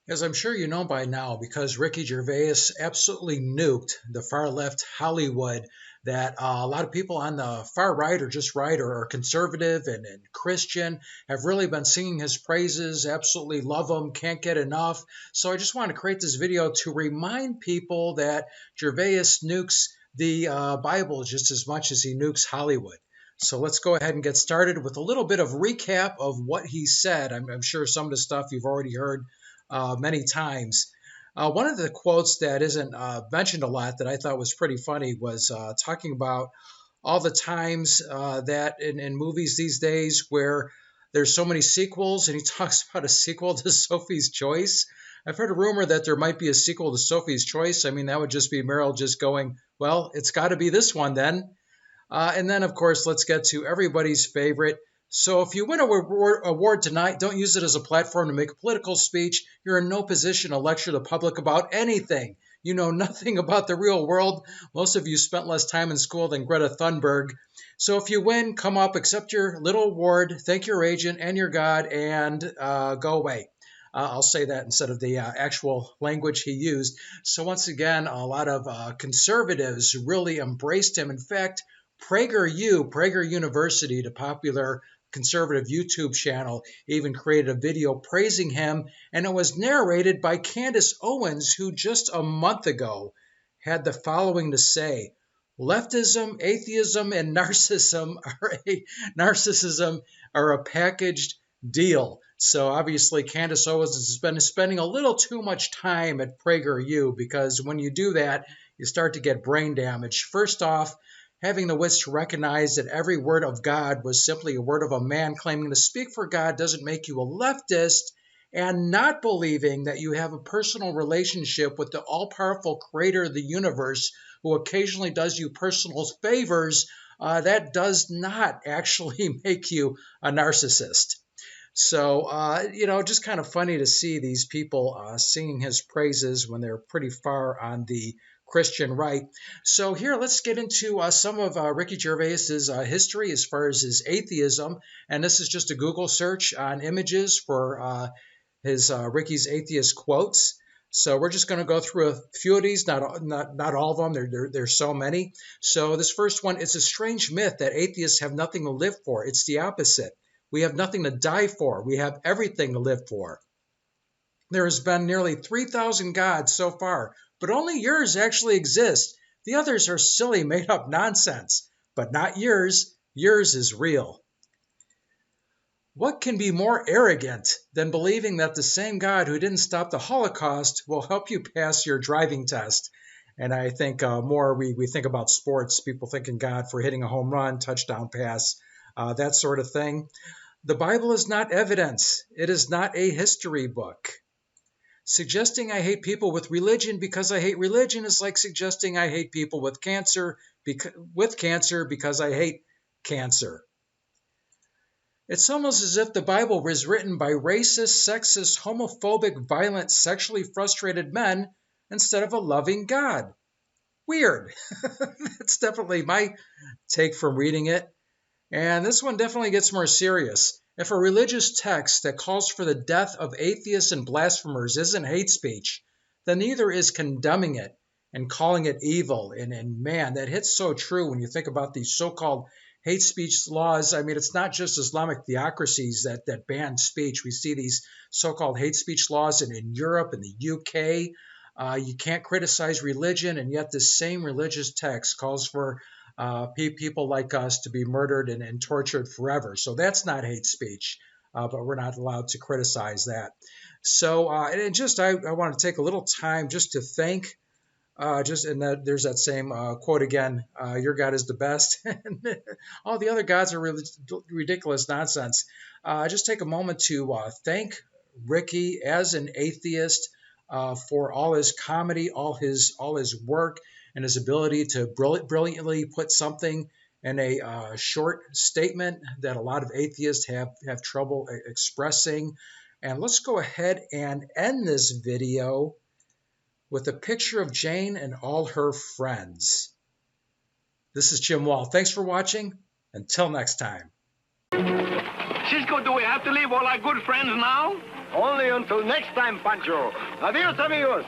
As I'm sure you know by now, because Ricky Gervais absolutely nuked the far left Hollywood, that a lot of people on the far right or just right or are conservative and Christian have really been singing his praises, absolutely love him, can't get enough. So I just want to create this video to remind people that Gervais nukes the Bible just as much as he nukes Hollywood. So let's go ahead and get started with a little bit of recap of what he said. I'm sure some of the stuff you've already heard many times. One of the quotes that isn't mentioned a lot that I thought was pretty funny was talking about all the times that in movies these days where there's so many sequels, and he talks about a sequel to Sophie's Choice. I've heard a rumor that there might be a sequel to Sophie's Choice. I mean, that would just be Meryl just going, well, it's got to be this one then. And then, of course, let's get to everybody's favorite. So if you win a award tonight, don't use it as a platform to make a political speech. You're in no position to lecture the public about anything. You know nothing about the real world. Most of you spent less time in school than Greta Thunberg. So if you win, come up, accept your little award, thank your agent and your God, and go away. I'll say that instead of the actual language he used. So once again, a lot of conservatives really embraced him. In fact, PragerU, Prager University, the popular conservative YouTube channel, even created a video praising him, and it was narrated by Candace Owens, who just a month ago had the following to say: Leftism, atheism, and narcissism are a packaged deal. So obviously Candace Owens has been spending a little too much time at PragerU, because when you do that, you start to get brain damage. First off, having the wits to recognize that every word of God was simply a word of a man claiming to speak for God doesn't make you a leftist, and not believing that you have a personal relationship with the all-powerful creator of the universe who occasionally does you personal favors, that does not actually make you a narcissist. So, just kind of funny to see these people singing his praises when they're pretty far on the Christian right. So here, let's get into some of Ricky Gervais's history as far as his atheism. And this is just a Google search on images for his Ricky's atheist quotes. So we're just going to go through a few of these, not all of them. There's so many. So this first one: it's a strange myth that atheists have nothing to live for. It's the opposite. We have nothing to die for. We have everything to live for. There has been nearly 3,000 gods so far, but only yours actually exists. The others are silly, made-up nonsense, but not yours. Yours is real. What can be more arrogant than believing that the same God who didn't stop the Holocaust will help you pass your driving test? And I think more we think about sports, people thanking God for hitting a home run, touchdown pass, that sort of thing. The Bible is not evidence. It is not a history book. Suggesting I hate people with religion because I hate religion is like suggesting I hate people with cancer because I hate cancer. It's almost as if the Bible was written by racist, sexist, homophobic, violent, sexually frustrated men instead of a loving God. Weird. That's definitely my take from reading it. And this one definitely gets more serious. If a religious text that calls for the death of atheists and blasphemers isn't hate speech, then neither is condemning it and calling it evil. And man, that hits so true when you think about these so-called hate speech laws. I mean, it's not just Islamic theocracies that ban speech. We see these so-called hate speech laws in Europe and the UK. You can't criticize religion, and yet this same religious text calls for people like us to be murdered and tortured forever. So that's not hate speech, but we're not allowed to criticize that. So, I want to take a little time just to thank, there's that same quote again, your God is the best. All the other gods are really ridiculous nonsense. Just take a moment to thank Ricky as an atheist for all his comedy, all his work, and his ability to brilliantly put something in a short statement that a lot of atheists have trouble expressing. And let's go ahead and end this video with a picture of Jane and all her friends. This is Jim Wall. Thanks for watching. Until next time. Cisco, do we have to leave all our good friends now? Only until next time, Pancho. Adios, amigos.